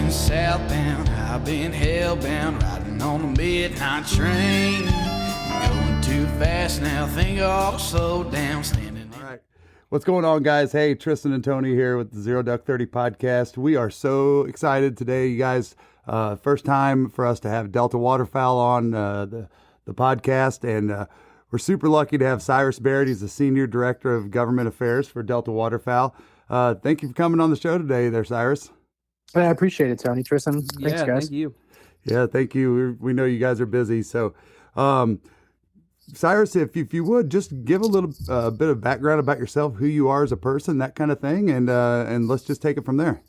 been southbound, I've been hellbound, riding on the midnight train. Going too fast now, think I'll slow down, standing. All right. What's going on, guys? Hey, Tristan and Tony here with the Zero Duck 30 podcast. We are so excited today, you guys. First time for us to have Delta Waterfowl on the podcast, and we're super lucky to have Cyrus Baird. He's the Senior Director of Government Affairs for Delta Waterfowl. Thank you for coming on the show today there, Cyrus. I appreciate it, Tony. Tristan, thanks, guys. Thank you. Yeah, thank you. We know you guys are busy. So, Cyrus, if you would, just give a little bit of background about yourself, who you are as a person, that kind of thing, and let's just take it from there.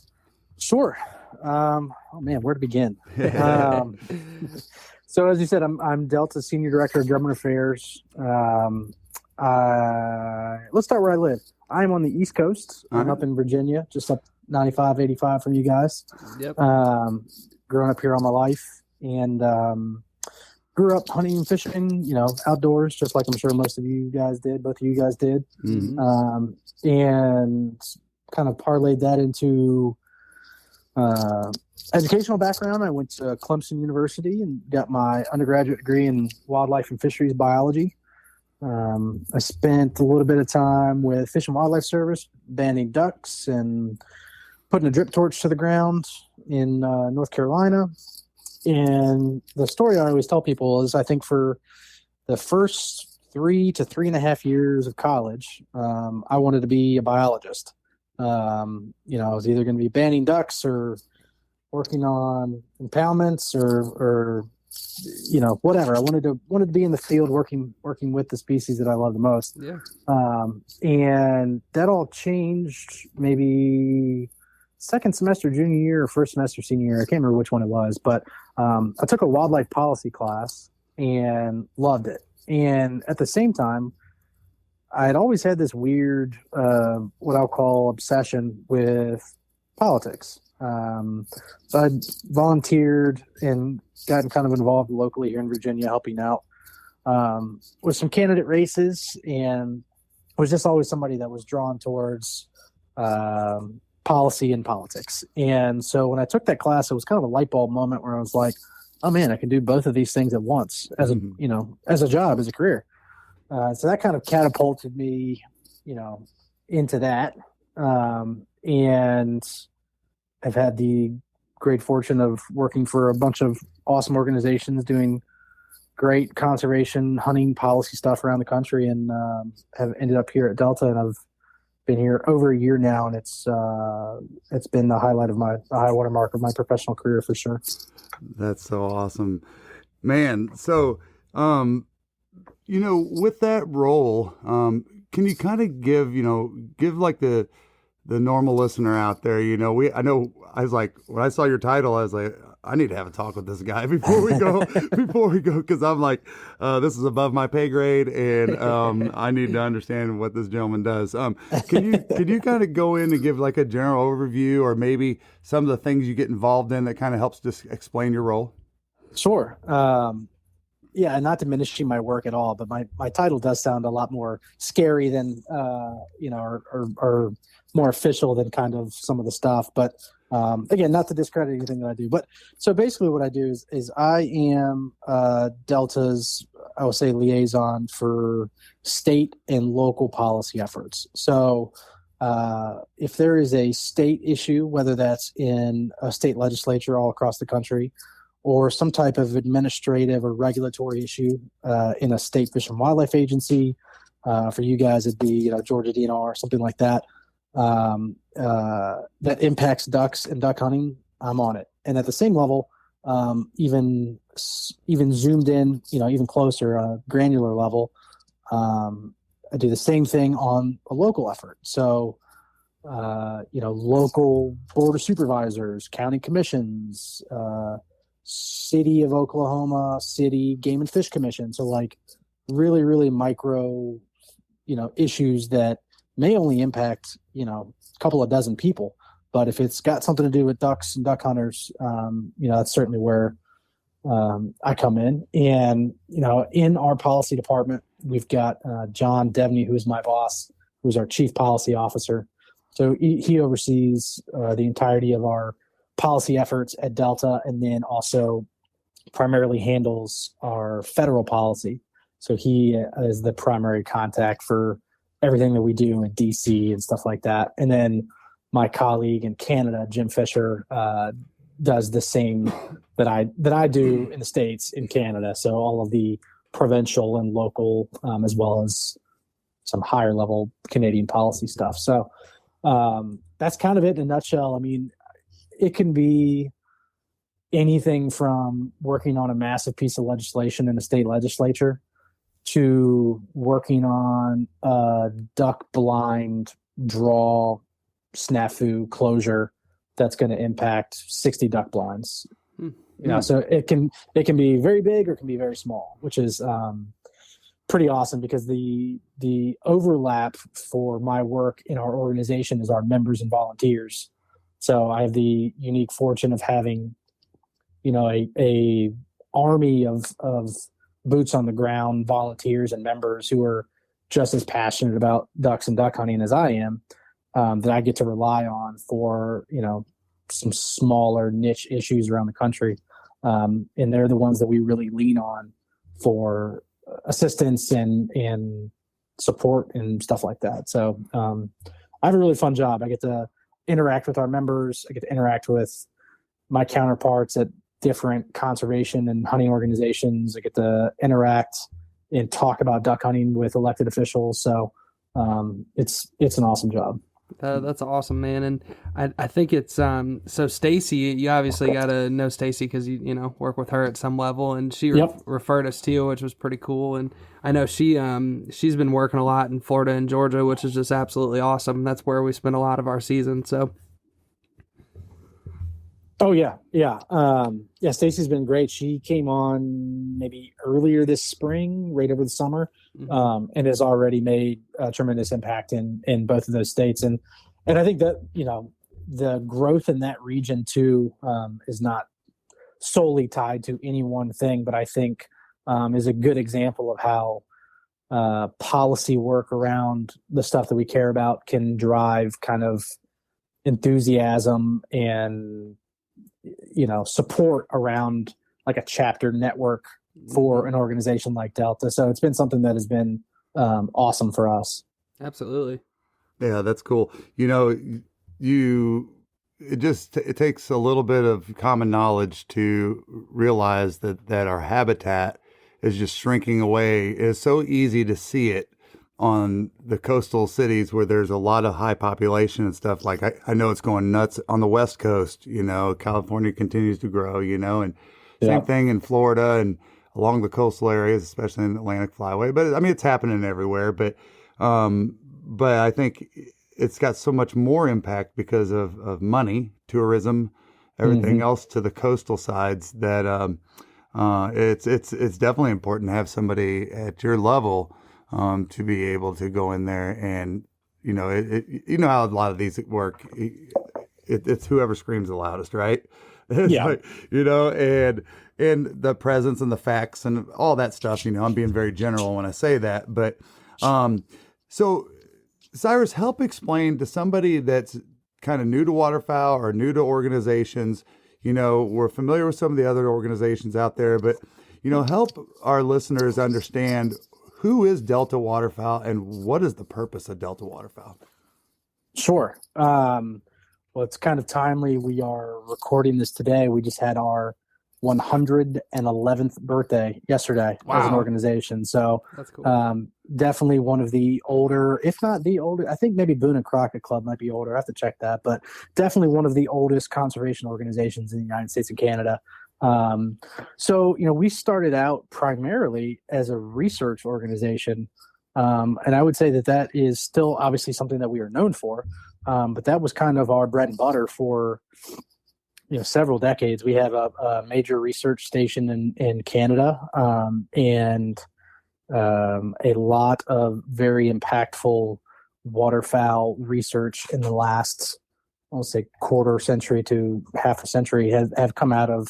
Sure. Oh, man, where to begin? So, as you said, I'm Delta's Senior Director of Government Affairs. Let's start where I live. I'm on the East Coast. I'm up in Virginia, just up 95, 85 from you guys. Yep. Growing up here all my life, and grew up hunting and fishing, outdoors, just like I'm sure most of you guys did. Both of you guys did. Mm-hmm. And kind of parlayed that into educational background. I went to Clemson University and got my undergraduate degree in wildlife and fisheries biology. I spent a little bit of time with Fish and Wildlife Service, banding ducks and putting a drip torch to the ground in North Carolina. And the story I always tell people is I think for the first 3 to 3.5 years of college, I wanted to be a biologist. I was either going to be banding ducks or working on impoundments or whatever. I wanted to be in the field working with the species that I love the most. Yeah. And that all changed maybe second semester junior year or first semester senior year. I can't remember which one it was, but I took a wildlife policy class and loved it. And at the same time, I had always had this weird, what I'll call obsession with politics. So I volunteered and gotten kind of involved locally here in Virginia, helping out with some candidate races, and was just always somebody that was drawn towards policy and politics. And so when I took that class, it was kind of a light bulb moment where I was like, oh man, I can do both of these things at once as a job, as a career. So that kind of catapulted me, into that. And I've had the great fortune of working for a bunch of awesome organizations doing great conservation hunting policy stuff around the country, and have ended up here at Delta, and I've been here over a year now, and it's been the high watermark of my professional career for sure. That's so awesome, man. So, with that role, can you kind of give like the normal listener out there, I was like, when I saw your title, I was like, I need to have a talk with this guy before we go, because I'm like, this is above my pay grade, and I need to understand what this gentleman does. Can you kind of go in and give like a general overview, or maybe some of the things you get involved in that kind of helps just explain your role? Sure. Yeah, not diminishing my work at all, but my title does sound a lot more scary than, or more official than kind of some of the stuff. But again, not to discredit anything that I do. But so basically what I do is I am Delta's, I would say, liaison for state and local policy efforts. So if there is a state issue, whether that's in a state legislature all across the country, or some type of administrative or regulatory issue in a state fish and wildlife agency, for you guys it'd be Georgia DNR or something like that, that impacts ducks and duck hunting, I'm on it. And at the same level, even zoomed in, even closer, on a granular level, I do the same thing on a local effort. So, local board of supervisors, county commissions, city of Oklahoma, city game and fish commission. So like really, really micro, issues that may only impact, a couple of dozen people. But if it's got something to do with ducks and duck hunters, that's certainly where I come in. And, in our policy department, we've got John Devney, who's my boss, who's our chief policy officer. So he oversees the entirety of our policy efforts at Delta, and then also primarily handles our federal policy. So he is the primary contact for everything that we do in DC and stuff like that. And then my colleague in Canada, Jim Fisher, does the same that I do in the States in Canada. So all of the provincial and local, as well as some higher level Canadian policy stuff. So that's kind of it in a nutshell. I mean, it can be anything from working on a massive piece of legislation in the state legislature to working on a duck blind draw snafu closure that's going to impact 60 duck blinds. You know, so it can be very big or it can be very small, which is pretty awesome, because the overlap for my work in our organization is our members and volunteers. So I have the unique fortune of having, you know, a army of boots on the ground volunteers and members who are just as passionate about ducks and duck hunting as I am, that I get to rely on for, you know, some smaller niche issues around the country. And they're the ones that we really lean on for assistance and support and stuff like that. So I have a really fun job. I get to interact with our members. I get to interact with my counterparts at different conservation and hunting organizations. I get to interact and talk about duck hunting with elected officials. So it's an awesome job. That's awesome, man. And I think it's so Stacy, you obviously got to know Stacy because you know, work with her at some level, and she referred us to you, which was pretty cool. And I know she's been working a lot in Florida and Georgia, which is just absolutely awesome. That's where we spend a lot of our season. So Stacy's been great. She came on maybe earlier this spring, right over the summer, and has already made a tremendous impact in both of those states. And I think that, you know, the growth in that region too is not solely tied to any one thing, but I think is a good example of how policy work around the stuff that we care about can drive kind of enthusiasm and, you know, support around like a chapter network for an organization like Delta. So it's been something that has been awesome for us. Absolutely. Yeah, that's cool. You know, it takes a little bit of common knowledge to realize that our habitat is just shrinking away. It's so easy to see it on the coastal cities where there's a lot of high population and stuff. Like I know it's going nuts on the West Coast, you know, California continues to grow, you know, and same thing in Florida and along the coastal areas, especially in the Atlantic Flyway. But I mean, it's happening everywhere. But I think it's got so much more impact because of money, tourism, everything else to the coastal sides that it's definitely important to have somebody at your level to be able to go in there and, you know, you know how a lot of these work. It's whoever screams the loudest, right? Like, you know, and the presence and the facts and all that stuff. You know, I'm being very general when I say that, but so Cyrus, help explain to somebody that's kind of new to waterfowl or new to organizations. You know, we're familiar with some of the other organizations out there, but, you know, help our listeners understand who is Delta Waterfowl and what is the purpose of Delta Waterfowl? Sure. Well, it's kind of timely. We are recording this today. We just had our 111th birthday yesterday as an organization. So that's cool. Definitely one of the older, if not the older, I think maybe Boone and Crockett Club might be older. I have to check that, but definitely one of the oldest conservation organizations in the United States and Canada. So, you know, we started out primarily as a research organization. And I would say that is still obviously something that we are known for. But that was kind of our bread and butter for, you know, several decades. We have a major research station in Canada, and a lot of very impactful waterfowl research in the last, I'll say, quarter century to half a century have come out of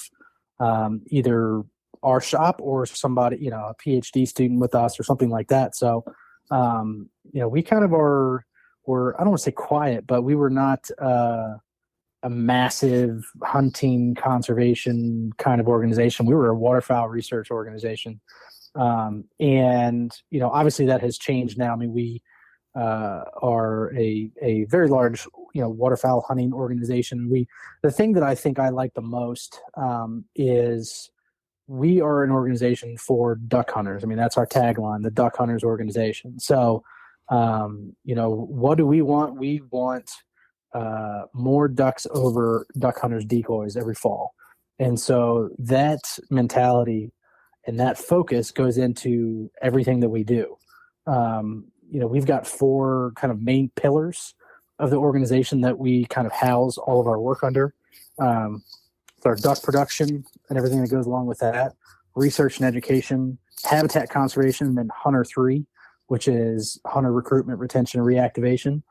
either our shop or somebody, you know, a PhD student with us or something like that. So, you know, we kind of were, I don't want to say quiet, but we were not a massive hunting conservation kind of organization. We were a waterfowl research organization. And, obviously that has changed now. I mean, we are a very large, waterfowl hunting organization. The thing that I think I like the most is we are an organization for duck hunters. I mean, that's our tagline, the Duck Hunters Organization. So, what do we want? We want more ducks over duck hunters' decoys every fall. And so that mentality and that focus goes into everything that we do. We've got 4 kind of main pillars of the organization that we kind of house all of our work under. Our duck production and everything that goes along with that, research and education, habitat conservation, and then Hunter 3, which is hunter recruitment, retention, and reactivation.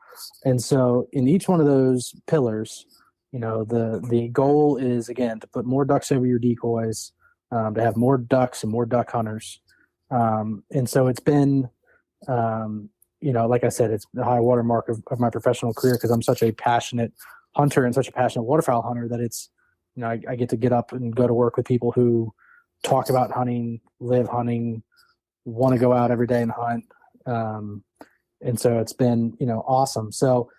And so in each one of those pillars, the goal is, again, to put more ducks over your decoys, to have more ducks and more duck hunters. And so it's been, like I said, it's the high water mark of my professional career, because I'm such a passionate hunter and such a passionate waterfowl hunter that it's, I get to get up and go to work with people who talk about hunting, live hunting, want to go out every day and hunt. And so it's been, awesome. So,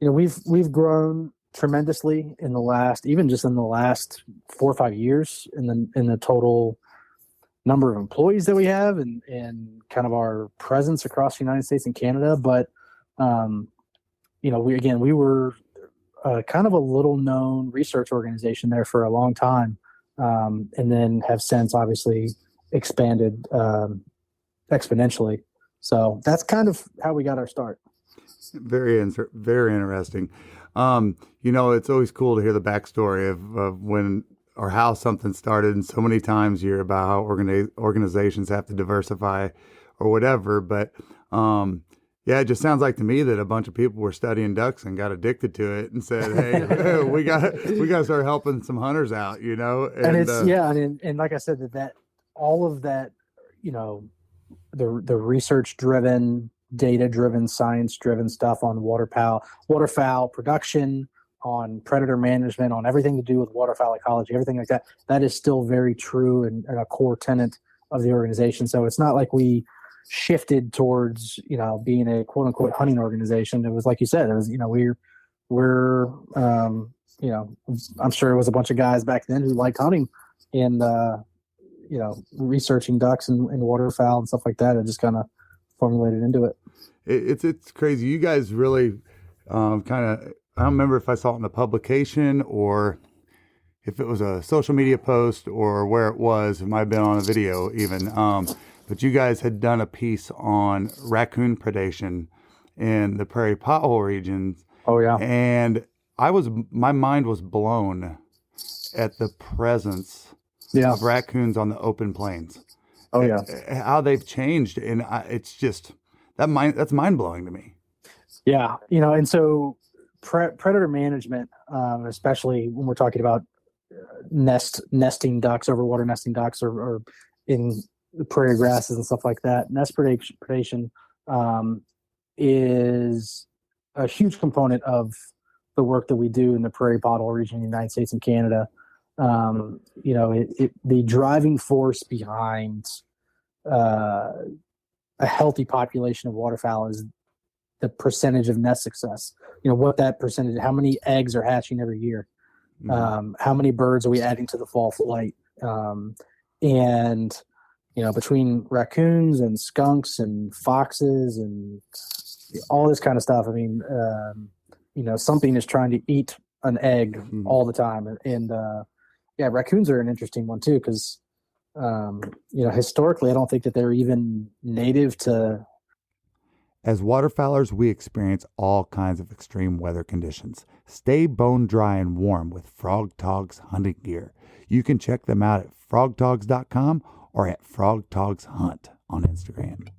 we've grown tremendously in the last 4 or 5 years in the total number of employees that we have and kind of our presence across the United States and Canada. But, we were kind of a little known research organization there for a long time. And then have since obviously expanded exponentially. So that's kind of how we got our start. Very interesting. It's always cool to hear the backstory of when or how something started. And so many times you hear about how organizations have to diversify or whatever. But it just sounds like to me that a bunch of people were studying ducks and got addicted to it and said, "Hey, we got to start helping some hunters out," And it's and like I said, that all of that, the research driven, data driven, science driven stuff on waterfowl production, on predator management, on everything to do with waterfowl ecology, everything like that, that is still very true and a core tenet of the organization. So it's not like we shifted towards, being a quote unquote hunting organization. It was like you said, it was, we're I'm sure it was a bunch of guys back then who liked hunting and, researching ducks and waterfowl and stuff like that, and just kind of formulated into it. It's crazy. You guys really kind of, I don't remember if I saw it in the publication or if it was a social media post or where it was. It might have been on a video even. But you guys had done a piece on raccoon predation in the prairie pothole regions. Oh yeah. And my mind was blown at the presence of raccoons on the open plains. Oh yeah. How they've changed. And it's just, that's mind blowing to me. Yeah. And so predator management, especially when we're talking about nesting ducks, overwater nesting ducks, or in prairie grasses and stuff like that. Nest predation is a huge component of the work that we do in the prairie pothole region in the United States and Canada. The driving force behind a healthy population of waterfowl is the percentage of nest success. What that percentage, how many eggs are hatching every year, how many birds are we adding to the fall flight, and between raccoons and skunks and foxes and all this kind of stuff. I mean, something is trying to eat an egg all the time, and raccoons are an interesting one too, because historically, I don't think that they're even native to. As waterfowlers, we experience all kinds of extreme weather conditions. Stay bone dry and warm with Frog Togs hunting gear. You can check them out at frogtogs.com or at frogtogshunt on Instagram.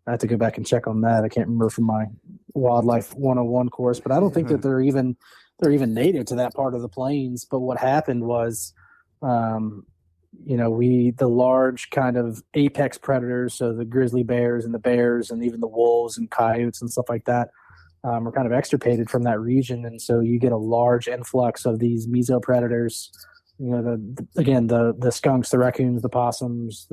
I have to go back and check on that. I can't remember from my Wildlife 101 course, but I don't think that they're even native to that part of the plains. But what happened was, the large kind of apex predators, so the grizzly bears and the bears and even the wolves and coyotes and stuff like that, are kind of extirpated from that region, and so you get a large influx of these mesopredators. The skunks, the raccoons, the possums,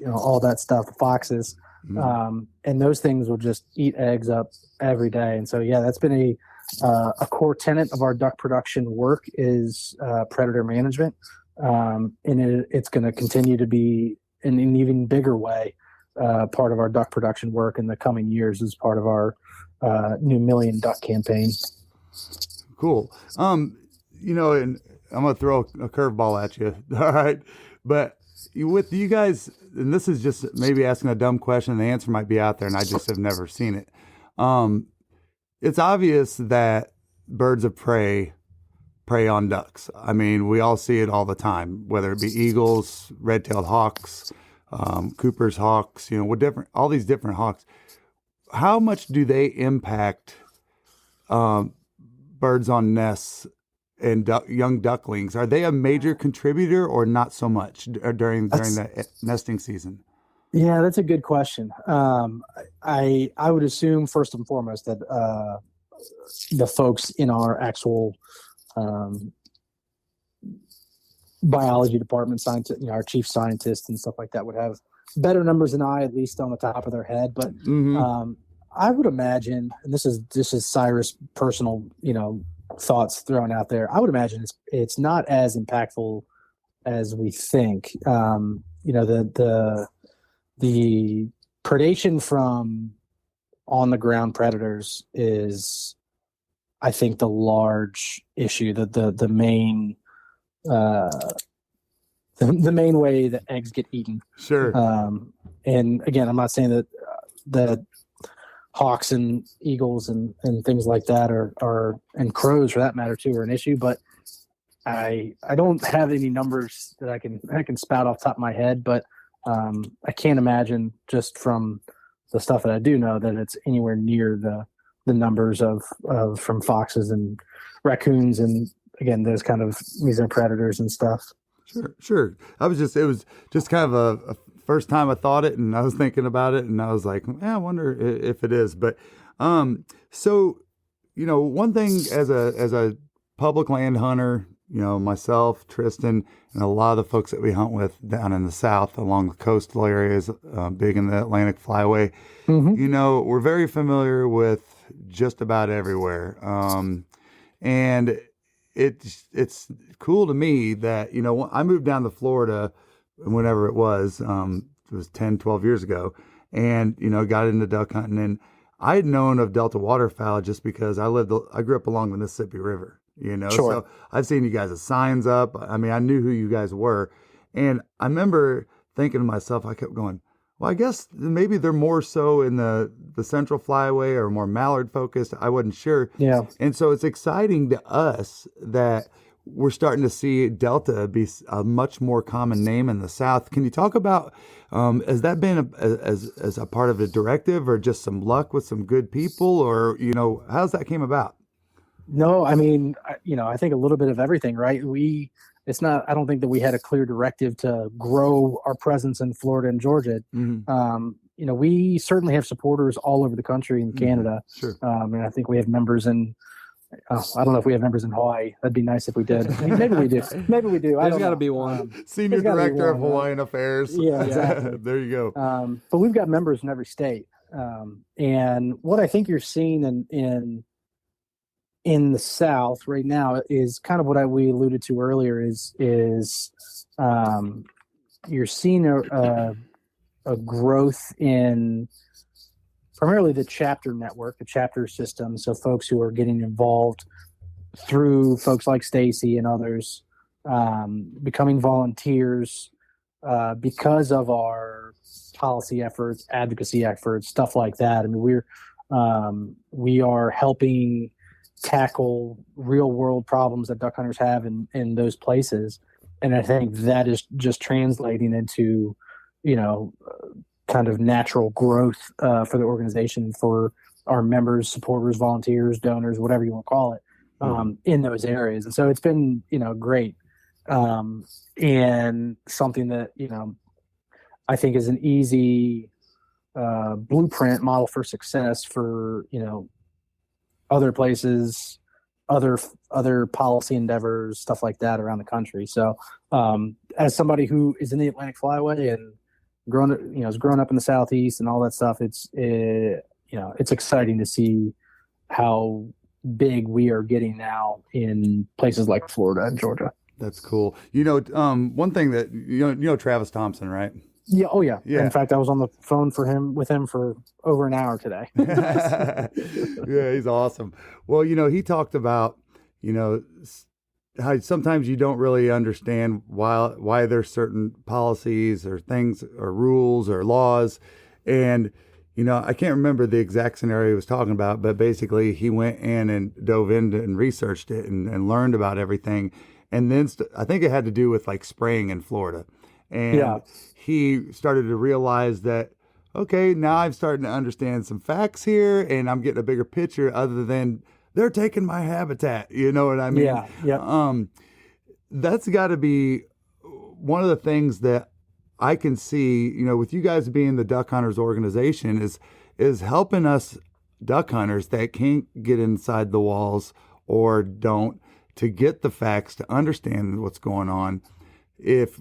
all that stuff, the foxes, and those things will just eat eggs up every day. And so that's been a core tenet of our duck production work is predator management, and it's going to continue to be in an even bigger way part of our duck production work in the coming years as part of our new Million Duck campaign. Cool. And I'm going to throw a curveball at you. All right. But with you guys, and this is just maybe asking a dumb question, and the answer might be out there and I just have never seen it. It's obvious that birds of prey on ducks. I mean, we all see it all the time, whether it be eagles, red-tailed hawks, Cooper's hawks, all these different hawks. How much do they impact birds on nests and young ducklings? Are they a major contributor or not so much during the nesting season? Yeah, that's a good question. I would assume first and foremost that the folks in our actual biology department, our chief scientists and stuff like that would have better numbers than I, at least on the top of their head. But I would imagine, and this is Cyrus' personal, thoughts thrown out there. I would imagine it's not as impactful as we think. The predation from on the ground predators is, I think, the large issue, the main the main way that eggs get eaten. Sure. And again, I'm not saying that hawks and eagles and things like that are and crows for that matter too are an issue, but I don't have any numbers that I can spout off the top of my head, but I can't imagine just from the stuff that I do know that it's anywhere near the numbers of from foxes and raccoons and again those kind of mesopredators and stuff. Sure. It was just kind of a first time I thought it, and I was thinking about it, and I was like, I wonder if it is. But so one thing as a public land hunter, myself, Tristan, and a lot of the folks that we hunt with down in the South along the coastal areas, big in the Atlantic Flyway, we're very familiar with just about everywhere. And it's cool to me that, I moved down to Florida whenever it was 10, 12 years ago, and, got into duck hunting, and I had known of Delta Waterfowl just because I grew up along the Mississippi River, Sure. So I've seen you guys' signs up. I mean, I knew who you guys were. And I remember thinking to myself, I kept going, well, I guess maybe they're more so in the Central Flyway or more mallard focused. I wasn't sure. Yeah. And so it's exciting to us that we're starting to see Delta be a much more common name in the South. Can you talk about, has that been as a part of a directive or just some luck with some good people, or, how's that came about? No, I mean, I think a little bit of everything, right? I don't think that we had a clear directive to grow our presence in Florida and Georgia. Mm-hmm. We certainly have supporters all over the country in Canada. Sure. And I think we have members in, I don't know if we have members in Hawaii. That'd be nice if we did. Maybe we do. There's got to be one. Senior Director of Hawaiian Affairs. Yeah, exactly. There you go. But we've got members in every state. And what I think you're seeing in the South right now is kind of what we alluded to earlier is you're seeing a growth in primarily the chapter network, the chapter system. So folks who are getting involved through folks like Stacy and others, becoming volunteers because of our policy efforts, advocacy efforts, stuff like that. I mean, we are helping tackle real world problems that duck hunters have in those places. And I think that is just translating into, kind of natural growth for the organization, for our members, supporters, volunteers, donors, whatever you want to call it, in those areas. And so it's been, great. And something that, I think is an easy blueprint model for success for, other places, other policy endeavors, stuff like that around the country. So, as somebody who is in the Atlantic Flyway and has grown up in the Southeast and all that stuff, it's exciting to see how big we are getting now in places like Florida and Georgia. That's cool. One thing that you know Travis Thompson, right? Yeah. Oh, yeah. Yeah. In fact, I was on the phone with him for over an hour today. Yeah, he's awesome. Well, he talked about, how sometimes you don't really understand why there's certain policies or things or rules or laws. And, I can't remember the exact scenario he was talking about, but basically he went in and dove into and researched it and learned about everything. And then I think it had to do with like spraying in Florida. And he started to realize that, okay, now I'm starting to understand some facts here and I'm getting a bigger picture other than they're taking my habitat. You know what I mean? Yeah. Yeah. That's got to be one of the things that I can see, with you guys being the Duck Hunters organization is helping us duck hunters that can't get inside the walls or don't to get the facts, to understand what's going on. If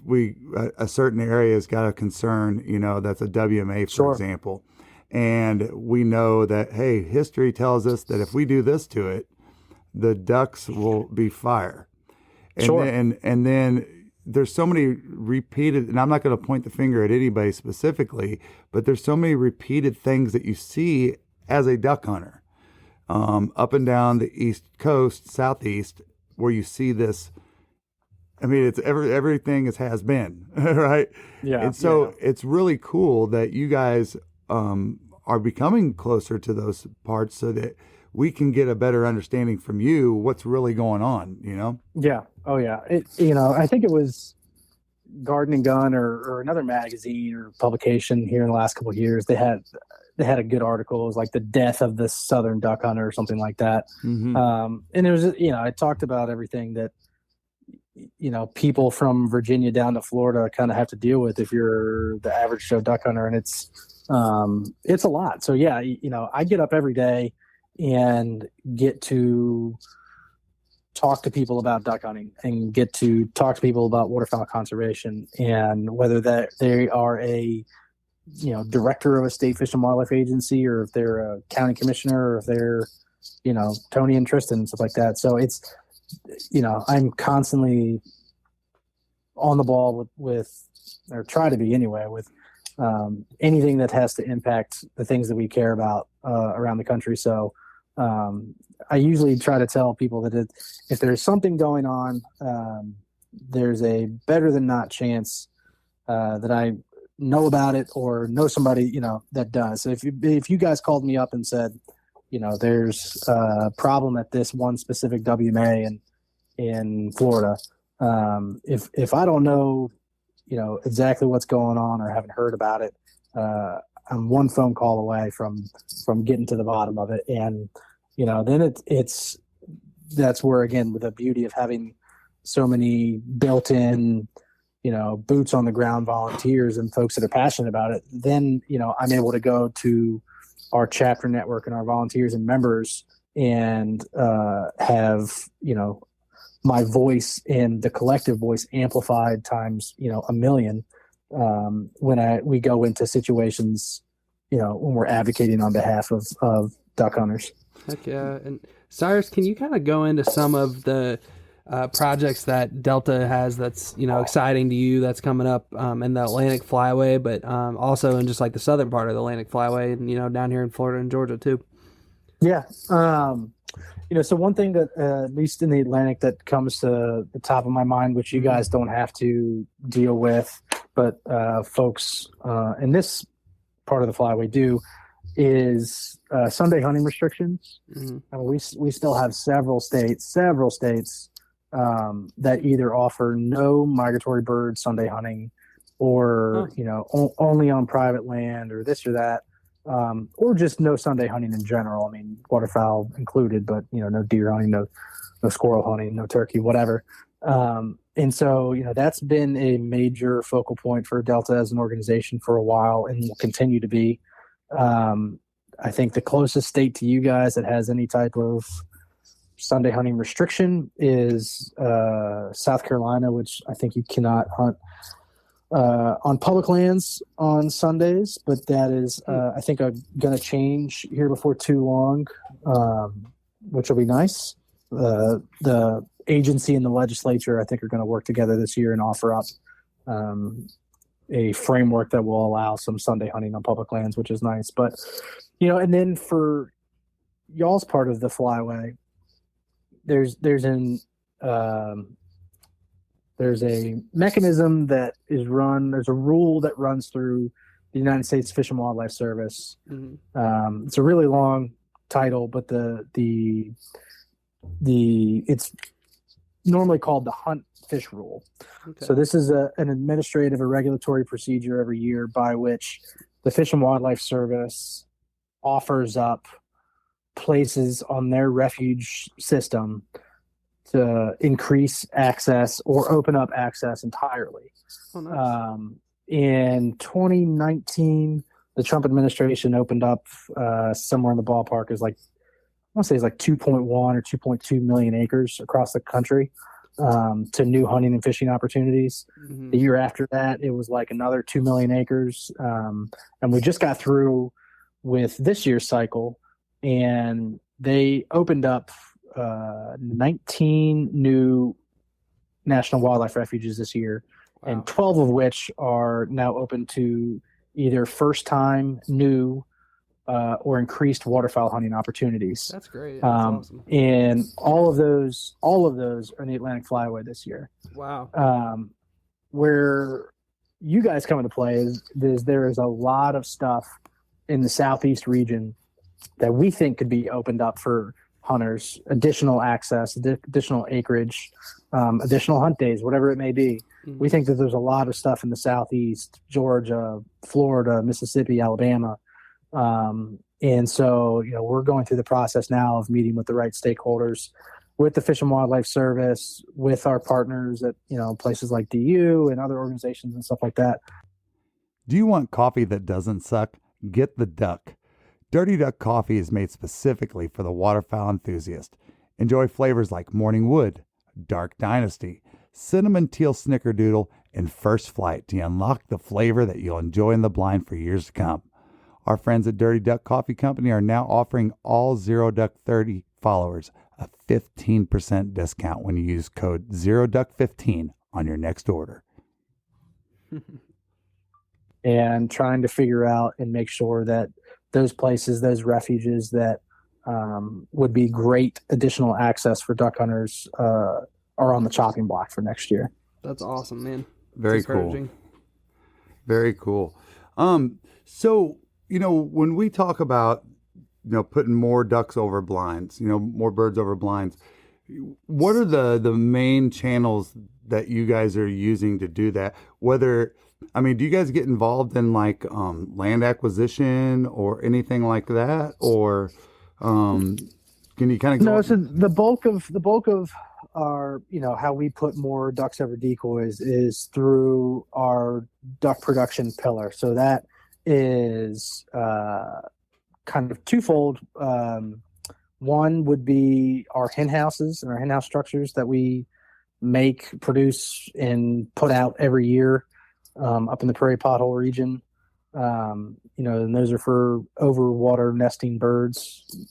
a certain area has got a concern, that's a WMA, for example, and we know that, hey, history tells us that if we do this to it, the ducks will be fire. And then there's so many repeated, and I'm not going to point the finger at anybody specifically, but there's so many repeated things that you see as a duck hunter, up and down the East Coast, Southeast, where you see this. I mean, it's everything has been, right? Yeah. And so it's really cool that you guys are becoming closer to those parts so that we can get a better understanding from you what's really going on, Yeah. Oh, yeah. I think it was Garden and Gun or another magazine or publication here in the last couple of years. They had a good article. It was like the death of the Southern duck hunter or something like that. Mm-hmm. And it was, it talked about everything that, people from Virginia down to Florida kind of have to deal with if you're the average Joe duck hunter. And it's a lot. So yeah, I get up every day and get to talk to people about duck hunting and get to talk to people about waterfowl conservation, and whether that they are a director of a state fish and wildlife agency, or if they're a county commissioner, or if they're Tony and Tristan and stuff like that. So it's I'm constantly on the ball with or try to be anyway, with anything that has to impact the things that we care about around the country. So I usually try to tell people that if there's something going on, there's a better than not chance that I know about it or know somebody, that does. So if you guys called me up and said, there's a problem at this one specific WMA in Florida, if I don't know, exactly what's going on or haven't heard about it, I'm one phone call away from getting to the bottom of it. And, then that's where, again, with the beauty of having so many built-in, boots on the ground volunteers and folks that are passionate about it, then, I'm able to go to our chapter network and our volunteers and members and have, my voice and the collective voice amplified times, a million when we go into situations, when we're advocating on behalf of duck hunters. Heck yeah. And Cyrus, can you kind of go into some of the projects that Delta has that's, exciting to you, that's coming up in the Atlantic Flyway, but also in just like the southern part of the Atlantic Flyway and, down here in Florida and Georgia too? Yeah. So one thing that, at least in the Atlantic, that comes to the top of my mind, which you guys don't have to deal with, but folks in this part of the Flyway do, is Sunday hunting restrictions. Mm-hmm. I mean, we still have several states that either offer no migratory bird Sunday hunting, or only on private land, or this or that, or just no Sunday hunting in general. I mean, waterfowl included, but no deer hunting, no squirrel hunting, no turkey, whatever. And so that's been a major focal point for Delta as an organization for a while, and will continue to be. I think the closest state to you guys that has any type of Sunday hunting restriction is South Carolina, which I think you cannot hunt on public lands on Sundays, but that is, I think, going to change here before too long, which will be nice. The agency and the legislature, I think, are going to work together this year and offer up a framework that will allow some Sunday hunting on public lands, which is nice. But, and then for y'all's part of the flyway, there's a mechanism that is run. There's a rule that runs through the United States Fish and Wildlife Service. Mm-hmm. It's a really long title, but it's normally called the Hunt Fish Rule. Okay. So this is an administrative or regulatory procedure every year by which the Fish and Wildlife Service offers up places on their refuge system to increase access or open up access entirely. Oh, nice. In 2019, the Trump administration opened up somewhere in the ballpark is like 2.1 or 2.2 million acres across the country to new hunting and fishing opportunities. Mm-hmm. The year after that, it was like another 2 million acres. And we just got through with this year's cycle, and they opened up 19 new national wildlife refuges this year. Wow. And 12 of which are now open to either first-time, new, or increased waterfowl hunting opportunities. That's great. That's awesome. And all of those are in the Atlantic Flyway this year. Wow. Where you guys come into play is there is a lot of stuff in the Southeast region that we think could be opened up for hunters, additional access, additional acreage, additional hunt days, whatever it may be. Mm-hmm. We think that there's a lot of stuff in the Southeast, Georgia, Florida, Mississippi, Alabama. And so, we're going through the process now of meeting with the right stakeholders, with the Fish and Wildlife Service, with our partners at, places like DU and other organizations and stuff like that. Do you want coffee that doesn't suck? Get the Duck. Dirty Duck coffee is made specifically for the waterfowl enthusiast. Enjoy flavors like Morning Wood, Dark Dynasty, Cinnamon Teal Snickerdoodle, and First Flight to unlock the flavor that you'll enjoy in the blind for years to come. Our friends at Dirty Duck Coffee Company are now offering all Zero Duck 30 followers a 15% discount when you use code ZeroDuck15 on your next order. And trying to figure out and make sure that those places, those refuges that would be great additional access for duck hunters are on the chopping block for next year. That's awesome, man. Very cool. Very cool. So, when we talk about, putting more ducks over blinds, more birds over blinds, what are the main channels that you guys are using to do that? Do you guys get involved in like land acquisition or anything like that? Or can you kind of No, so the bulk of our, how we put more ducks over decoys is through our duck production pillar. So that is kind of twofold. One would be our hen houses and our hen house structures that we make, produce, and put out every year up in the prairie pothole region. And those are for overwater nesting birds,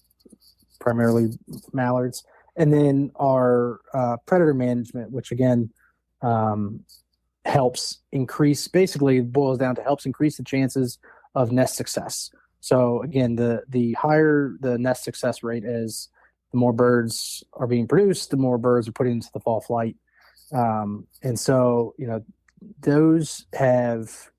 primarily mallards. And then our predator management, which again helps increase, basically boils down to helps increase the chances of nest success. So again, the higher the nest success rate is, the more birds are being produced, the more birds are put into the fall flight. And so, those have,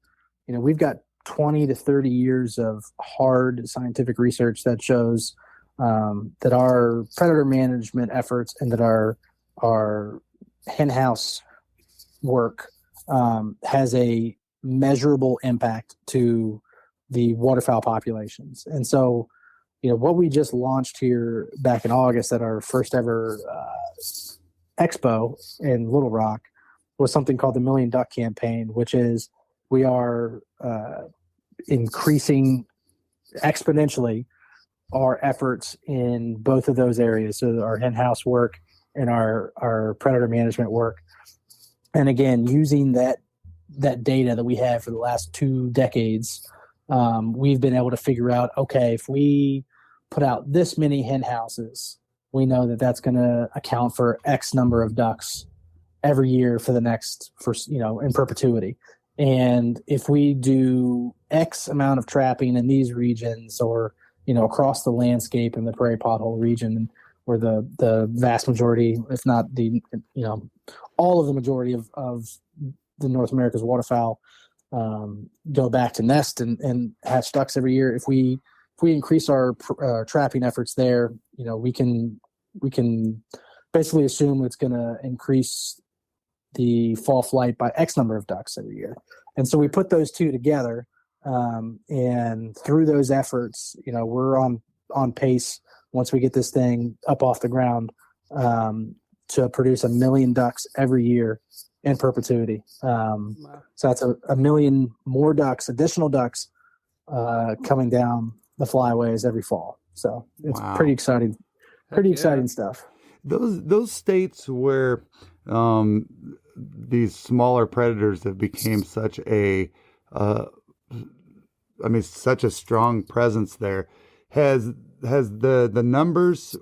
we've got 20 to 30 years of hard scientific research that shows that our predator management efforts and that our hen house work has a measurable impact to the waterfowl populations. And so, what we just launched here back in August at our first ever expo in Little Rock was something called the Million Duck Campaign, which is we are increasing exponentially our efforts in both of those areas. So our hen house work and our predator management work. And again, using that data that we have for the last 2 decades, we've been able to figure out, okay, if we put out this many hen houses, we know that that's going to account for X number of ducks every year in perpetuity. And if we do X amount of trapping in these regions, or across the landscape in the prairie pothole region, where the vast majority, if not all of the majority of the North America's waterfowl go back to nest and hatch ducks every year. If we increase our trapping efforts there, we can basically assume it's going to increase the fall flight by X number of ducks every year. And so we put those two together, and through those efforts, we're on pace, once we get this thing up off the ground, to produce 1 million ducks every year in perpetuity. So that's a million more ducks, additional ducks, coming down the flyways every fall. So it's pretty exciting. Pretty exciting stuff. Those states where these smaller predators have became such a such a strong presence there, has the numbers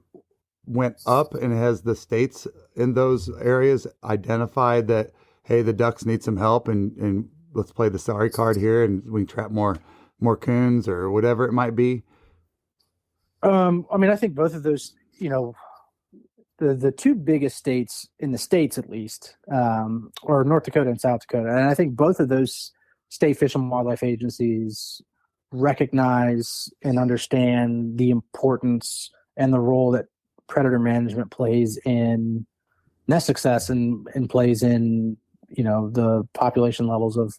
went up, and has the states in those areas identified that, hey, the ducks need some help, and let's play the sorry card here, and we can trap more coons or whatever it might be? I think both of those, the two biggest states in the States, at least, are North Dakota and South Dakota. And I think both of those state fish and wildlife agencies recognize and understand the importance and the role that predator management plays in nest success and plays in, the population levels of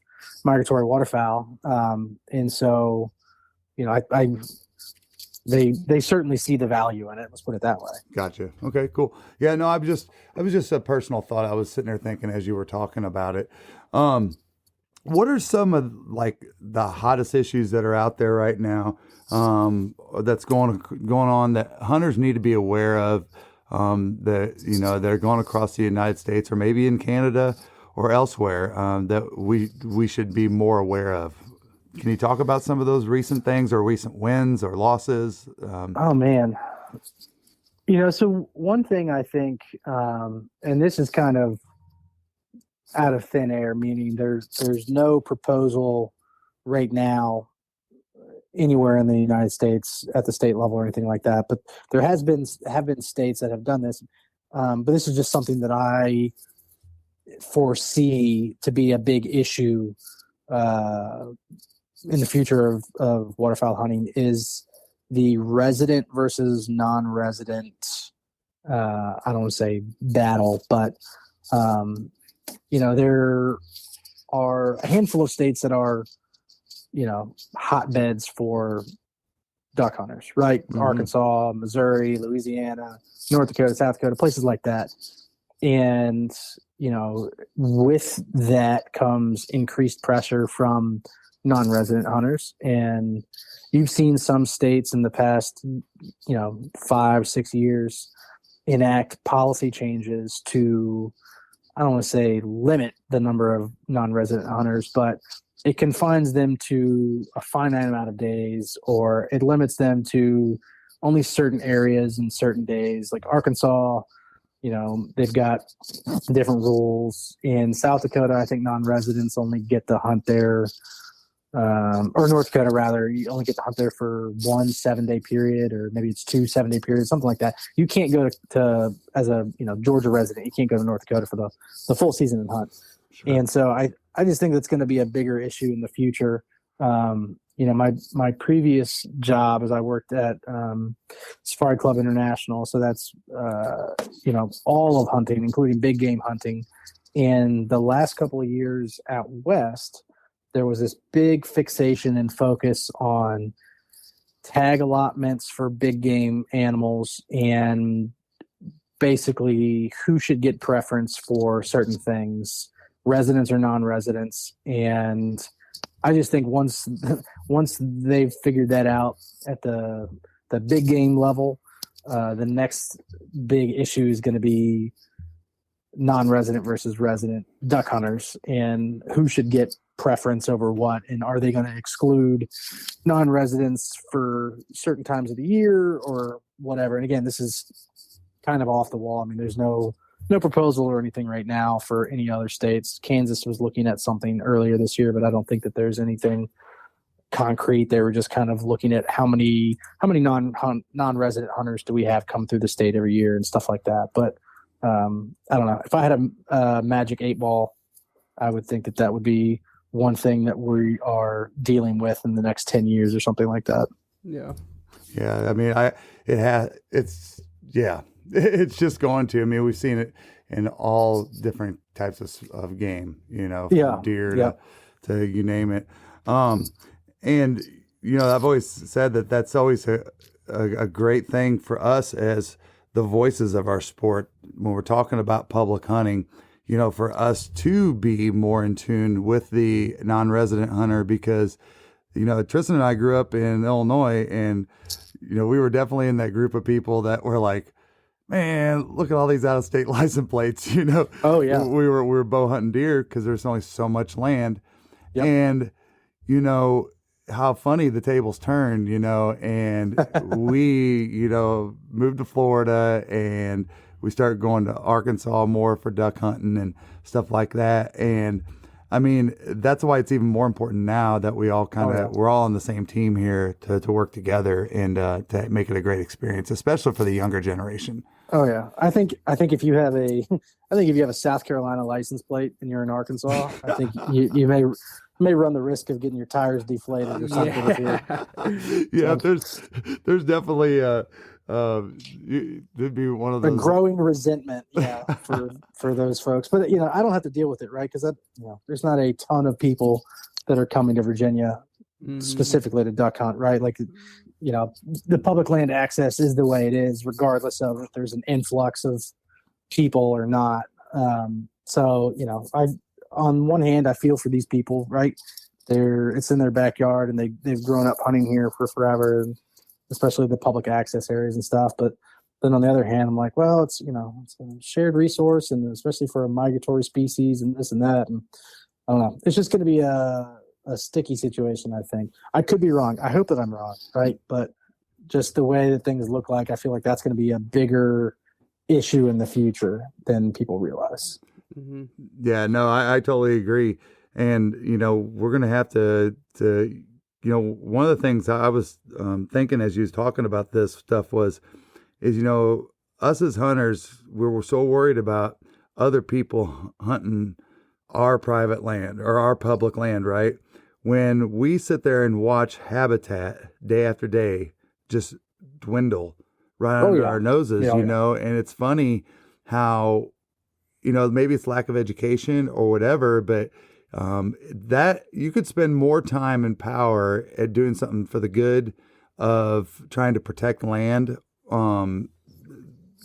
migratory waterfowl. And so, they certainly see the value in it. Let's put it that way. Gotcha. Okay, cool. Yeah, no, I was just a personal thought. I was sitting there thinking as you were talking about it. What are some of the hottest issues that are out there right now, that's going on that hunters need to be aware of, that they're going across the United States or maybe in Canada or elsewhere, that we should be more aware of? Can you talk about some of those recent things or recent wins or losses? Oh man. So one thing I think, and this is kind of out of thin air, meaning there's no proposal right now anywhere in the United States at the state level or anything like that, but there have been states that have done this. But this is just something that I foresee to be a big issue in the future of waterfowl hunting, is the resident versus non-resident, I don't want to say battle, but there are a handful of states that are, hotbeds for duck hunters, right? Mm-hmm. Arkansas, Missouri, Louisiana, North Dakota, South Dakota, places like that. And, with that comes increased pressure from non-resident hunters. And you've seen some states in the past, 5-6 years enact policy changes to, I don't want to say limit the number of non-resident hunters, but it confines them to a finite amount of days, or it limits them to only certain areas and certain days. Like Arkansas, they've got different rules. In South Dakota, I think non-residents only get to hunt there, or North Dakota rather, you only get to hunt there for 1 7-day period, or maybe it's 2 7-day periods, something like that. You can't go to as a Georgia resident, you can't go to North Dakota for the full season and hunt. Sure. And so I just think that's going to be a bigger issue in the future. My previous job, as I worked at Safari Club International, so that's all of hunting, including big game hunting. And the last couple of years out west, there was this big fixation and focus on tag allotments for big game animals, and basically who should get preference for certain things, residents or non-residents. And I just think once they've figured that out at the the big game level, the next big issue is going to be non-resident versus resident duck hunters, and who should get preference over what, and are they going to exclude non-residents for certain times of the year or whatever. And again, this is kind of off the wall. I mean, there's no proposal or anything right now for any other states. Kansas was looking at something earlier this year, but I don't think that there's anything concrete. They were just kind of looking at how many non-resident hunters do we have come through the state every year and stuff like that. But I don't know. If I had a magic 8-ball, I would think that would be one thing that we are dealing with in the next 10 years or something like that. Yeah. Yeah. I mean, it's just going to, I mean, we've seen it in all different types of game, from deer to you name it. And, I've always said that's always a great thing for us as the voices of our sport when we're talking about public hunting, for us to be more in tune with the non-resident hunter, because, Tristan and I grew up in Illinois, and, we were definitely in that group of people that were like, man, look at all these out-of-state license plates, Oh, yeah. We were bow hunting deer because there's only so much land. Yep. And, how funny the tables turned, and we, moved to Florida, and we started going to Arkansas more for duck hunting and stuff like that. And I mean, that's why it's even more important now that we all we're all on the same team here to work together and to make it a great experience, especially for the younger generation. Oh yeah. I think if you have a South Carolina license plate and you're in Arkansas, I think you may run the risk of getting your tires deflated or something. Yeah, there's definitely there'd be one of those a growing resentment, for those folks. But I don't have to deal with it, right? Because there's not a ton of people that are coming to Virginia specifically to duck hunt, right? Like, the public land access is the way it is, regardless of if there's an influx of people or not. So on one hand, I feel for these people, right? It's in their backyard, and they've grown up hunting here for forever, and especially the public access areas and stuff. But then on the other hand, I'm like, well, it's a shared resource, and especially for a migratory species and this and that. And I don't know. It's just going to be a sticky situation, I think. I could be wrong. I hope that I'm wrong, right? But just the way that things look like, I feel like that's going to be a bigger issue in the future than people realize. Mm-hmm. Yeah, no, I totally agree. And, we're going to have to, one of the things I was thinking as you was talking about this stuff is, us as hunters, we were so worried about other people hunting our private land or our public land, right? When we sit there and watch habitat day after day just dwindle right under our noses, and it's funny how, maybe it's lack of education or whatever, but that you could spend more time and power at doing something for the good of trying to protect land.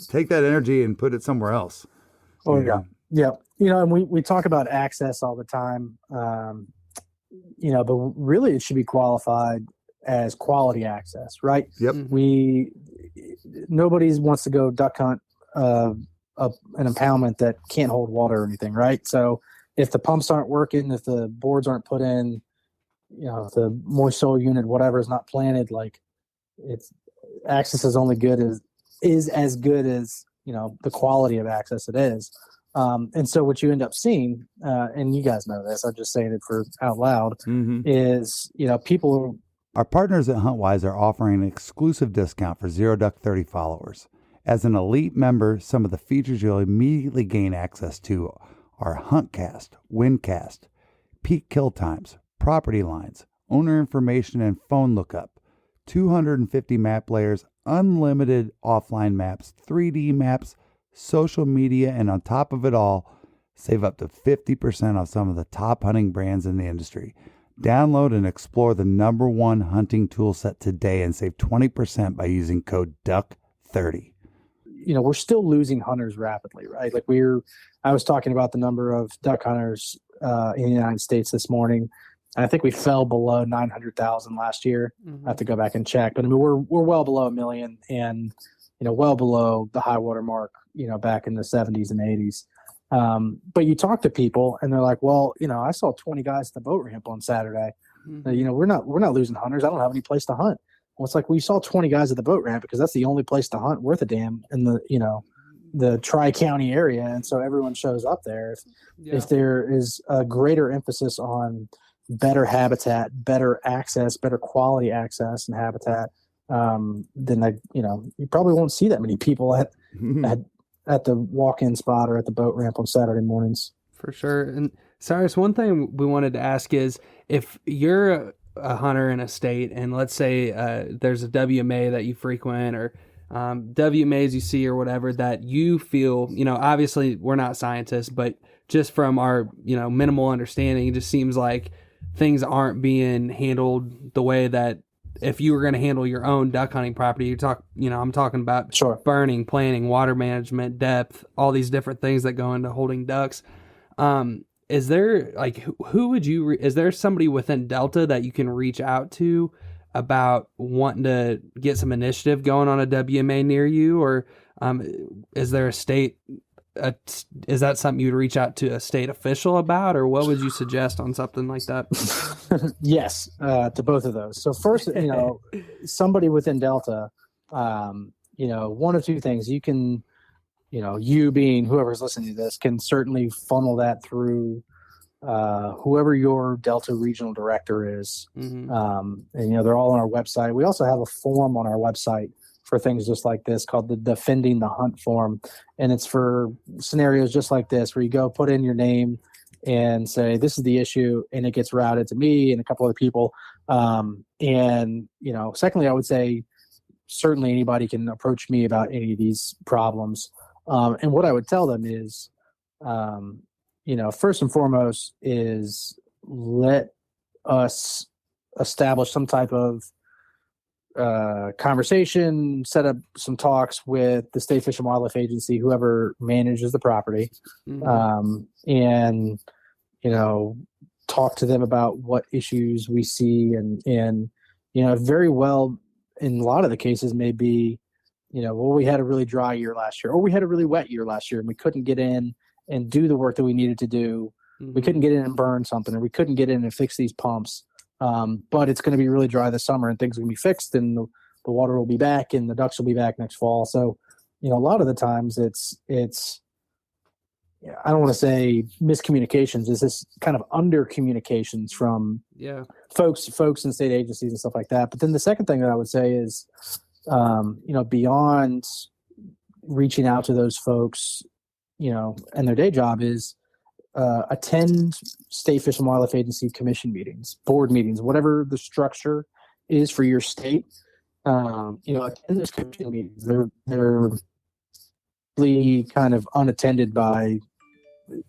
Take that energy and put it somewhere else. Oh yeah. Yeah. And we talk about access all the time. But really it should be qualified as quality access, right? Yep. Nobody wants to go duck hunt an impoundment that can't hold water or anything, right? So if the pumps aren't working, if the boards aren't put in, if the moist soil unit, whatever, is not planted, like access is only as good as the quality of access it is. And so what you end up seeing, and you guys know this, I'm just saying it for out loud, is people. Our partners at HuntWise are offering an exclusive discount for Zero Duck 30 followers. As an elite member, some of the features you'll immediately gain access to are HuntCast, WindCast, peak kill times, property lines, owner information and phone lookup, 250 map layers, unlimited offline maps, 3D maps, social media, and on top of it all, save up to 50% on some of the top hunting brands in the industry. Download and explore the #1 hunting tool set today and save 20% by using code DUCK30. We're still losing hunters rapidly, right? Like I was talking about the number of duck hunters in the United States this morning. And I think we fell below 900,000 last year. I have to go back and check, but I mean, we're well below 1 million, and well below the high water mark, back in the 70s and 80s. But you talk to people, and they're like, "Well, I saw 20 guys at the boat ramp on Saturday. We're not losing hunters. I don't have any place to hunt." Well, it's like we saw 20 guys at the boat ramp because that's the only place to hunt worth a damn in the Tri-County area, and so everyone shows up there. If there is a greater emphasis on better habitat, better access, better quality access and habitat, then you probably won't see that many people at the walk-in spot or at the boat ramp on Saturday mornings. For sure. And Cyrus, one thing we wanted to ask is, if you're a hunter in a state, and let's say there's a WMA that you frequent, or WMAs you see or whatever, that you feel, obviously we're not scientists, but just from our, minimal understanding, it just seems like things aren't being handled the way that if you were going to handle your own duck hunting property, I'm talking about burning, planning, water management, depth, all these different things that go into holding ducks. Is there is there somebody within Delta that you can reach out to about wanting to get some initiative going on a WMA near you? Or is there a state, is that something you'd reach out to a state official about, or what would you suggest on something like that? Yes, to both of those. So first, somebody within Delta, one of two things. You can, you being whoever's listening to this, can certainly funnel that through whoever your Delta regional director is. And they're all on our website. We also have a form on our website for things just like this called the Defending the Hunt form, and it's for scenarios just like this, where you go put in your name and say this is the issue, and it gets routed to me and a couple other people. Secondly, I would say certainly anybody can approach me about any of these problems. And what I would tell them is, first and foremost is let us establish some type of conversation, set up some talks with the State Fish and Wildlife Agency, whoever manages the property, and talk to them about what issues we see, and very well in a lot of the cases may be, we had a really dry year last year, or we had a really wet year last year, and we couldn't get in and do the work that we needed to do. We couldn't get in and burn something, or we couldn't get in and fix these pumps. But it's going to be really dry this summer, and things are going to be fixed, and the water will be back, and the ducks will be back next fall. So, a lot of the times it's I don't want to say miscommunications. It's this kind of under communications from folks in state agencies and stuff like that. But then the second thing that I would say is, beyond reaching out to those folks, and their day job is attend State Fish and Wildlife Agency commission meetings, board meetings, whatever the structure is for your state. Attend those commission meetings. They're really kind of unattended by,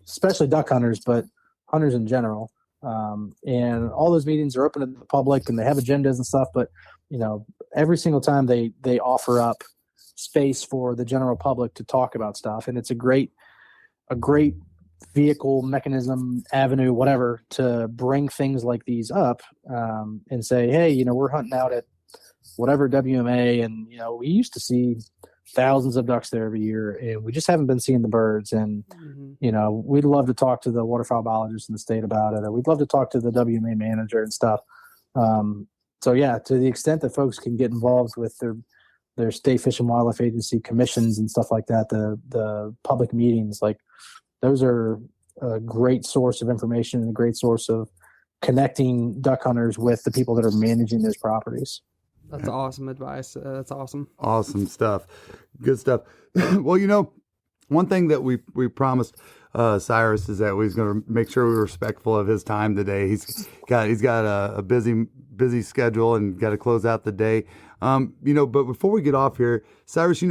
especially duck hunters, but hunters in general. And all those meetings are open to the public, and they have agendas and stuff. But every single time they offer up space for the general public to talk about stuff, and it's a great vehicle, mechanism, avenue, whatever, to bring things like these up, and say, hey, we're hunting out at whatever WMA, and we used to see thousands of ducks there every year, and we just haven't been seeing the birds. And we'd love to talk to the waterfowl biologist in the state about it, or we'd love to talk to the WMA manager and stuff. So yeah, to the extent that folks can get involved with their State Fish and Wildlife Agency commissions and stuff like that, the public meetings, like those are a great source of information and a great source of connecting duck hunters with the people that are managing those properties. That's awesome advice. That's awesome. Awesome stuff. Good stuff. Well, one thing that we promised Cyrus is that we're going to make sure we're respectful of his time today. He's got a busy schedule and got to close out the day. But before we get off here, Cyrus,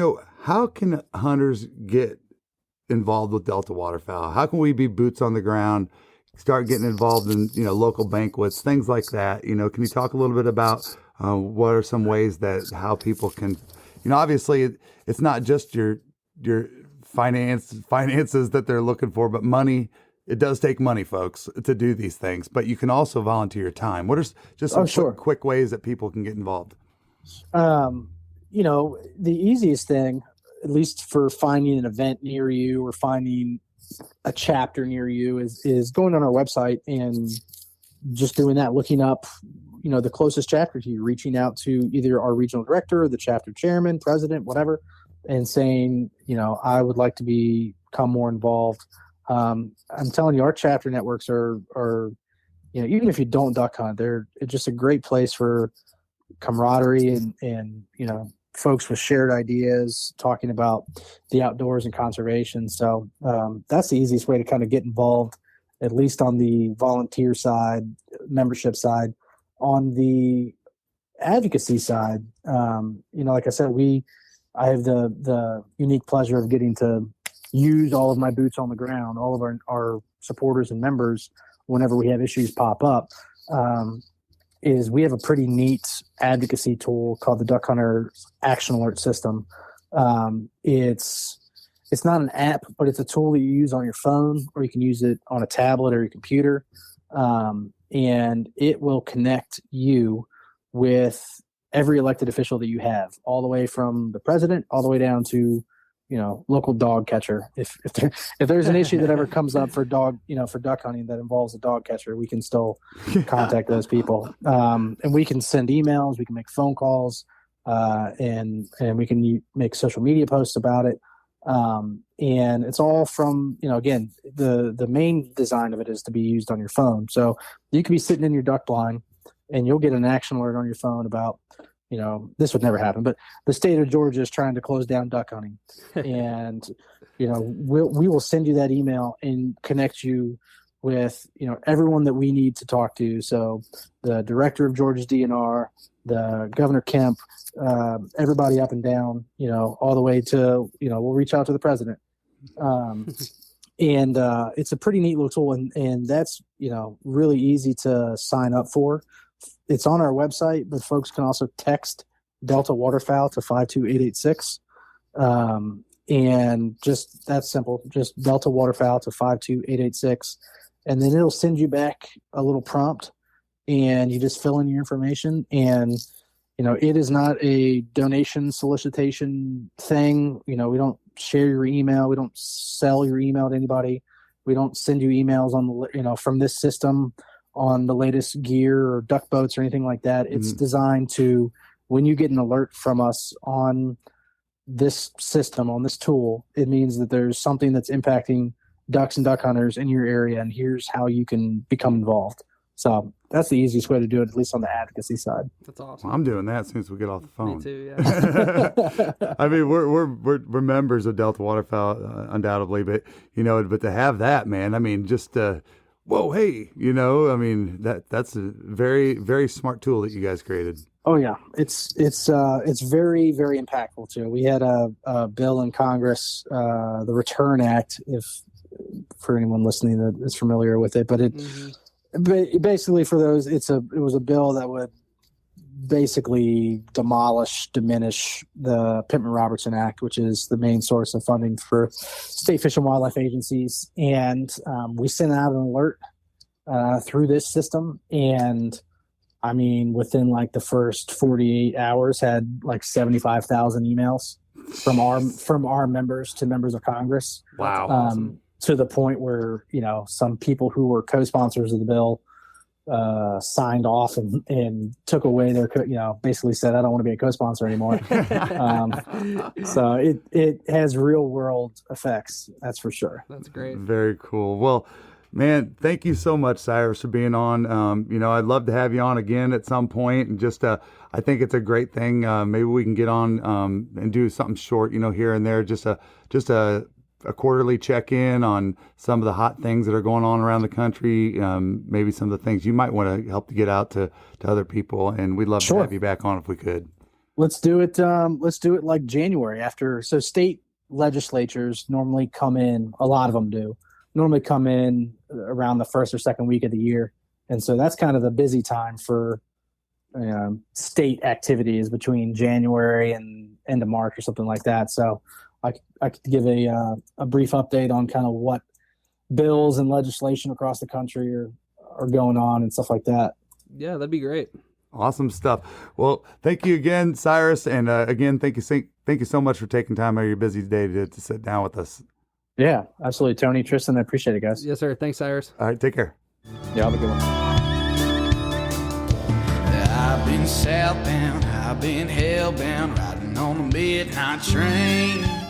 how can hunters get involved with Delta Waterfowl? How can we be boots on the ground, start getting involved in, local banquets, things like that? Can you talk a little bit about what are some ways that how people can, obviously it's not just your finances that they're looking for, but money, it does take money, folks, to do these things, but you can also volunteer your time. What are just some quick ways that people can get involved? The easiest thing, at least for finding an event near you or finding a chapter near you, is going on our website and just doing that, looking up, the closest chapter to you, reaching out to either our regional director or the chapter chairman, president, whatever, and saying, I would like to become more involved. I'm telling you, our chapter networks are even if you don't duck hunt, it's just a great place for camaraderie and folks with shared ideas talking about the outdoors and conservation. So that's the easiest way to kind of get involved, at least on the volunteer side, membership side. On the advocacy side, like I said, I have the unique pleasure of getting to use all of my boots on the ground, all of our supporters and members whenever we have issues pop up. Is we have a pretty neat advocacy tool called the Duck Hunter Action Alert System. It's not an app, but it's a tool that you use on your phone, or you can use it on a tablet or your computer. And it will connect you with every elected official that you have, all the way from the president, all the way down to, local dog catcher. If there's an issue that ever comes up for duck hunting that involves a dog catcher, we can still contact those people. And we can send emails, we can make phone calls, and we can make social media posts about it. And it's all from, again, the main design of it is to be used on your phone. So you could be sitting in your duck blind and you'll get an action alert on your phone about, this would never happen, but the state of Georgia is trying to close down duck hunting. And, we will send you that email and connect you with, everyone that we need to talk to. So the director of Georgia's DNR, the Governor Kemp, everybody up and down, all the way to, we'll reach out to the president. And it's a pretty neat little tool, and that's, really easy to sign up for. It's on our website, but folks can also text Delta Waterfowl to 52886. And just that's simple, just Delta Waterfowl to 52886. And then it'll send you back a little prompt, and you just fill in your information. And, it is not a donation solicitation thing. We don't share your email. We don't sell your email to anybody. We don't send you emails on, from this system on the latest gear or duck boats or anything like that. It's designed to, when you get an alert from us on this system, on this tool, it means that there's something that's impacting ducks and duck hunters in your area, and here's how you can become involved. So that's the easiest way to do it, at least on the advocacy side. That's awesome. Well, I'm doing that as soon as we get off the phone. Me too, yeah. I mean, we're members of Delta Waterfowl, undoubtedly, but but to have that, man, I mean, just whoa, hey, I mean, that's a very, very smart tool that you guys created. Oh yeah, it's very, very impactful too. We had a bill in Congress, the Return Act, if for anyone listening that is familiar with it, but basically for those, it was a bill that would basically diminish the Pittman-Robertson Act, which is the main source of funding for state fish and wildlife agencies. And we sent out an alert through this system, and I mean, within like the first 48 hours, had like 75,000 emails from our members to members of Congress. Wow. Awesome. To the point where, some people who were co-sponsors of the bill signed off and took away their, basically said, I don't want to be a co-sponsor anymore. So it has real world effects. That's for sure. That's great. Very cool. Well, man, thank you so much, Cyrus, for being on. I'd love to have you on again at some point, and just I think it's a great thing. Maybe we can get on and do something short, here and there, just a quarterly check-in on some of the hot things that are going on around the country. Maybe some of the things you might want to help to get out to other people, and we'd love to have you back on if we could. Let's do it. Let's do it like January after. So state legislatures normally come in. A lot of them do normally come in around the first or second week of the year. And so that's kind of the busy time for state activities between January and end of March or something like that. So I could give a brief update on kind of what bills and legislation across the country are going on and stuff like that. Yeah, that'd be great. Awesome stuff. Well, thank you again, Cyrus, and again, thank you so much for taking time out of your busy day to sit down with us. Yeah, absolutely, Tony, Tristan, I appreciate it, guys. Yes, sir. Thanks, Cyrus. All right, take care. Yeah, have a good one. I've been southbound, I've been hellbound, riding on a midnight train.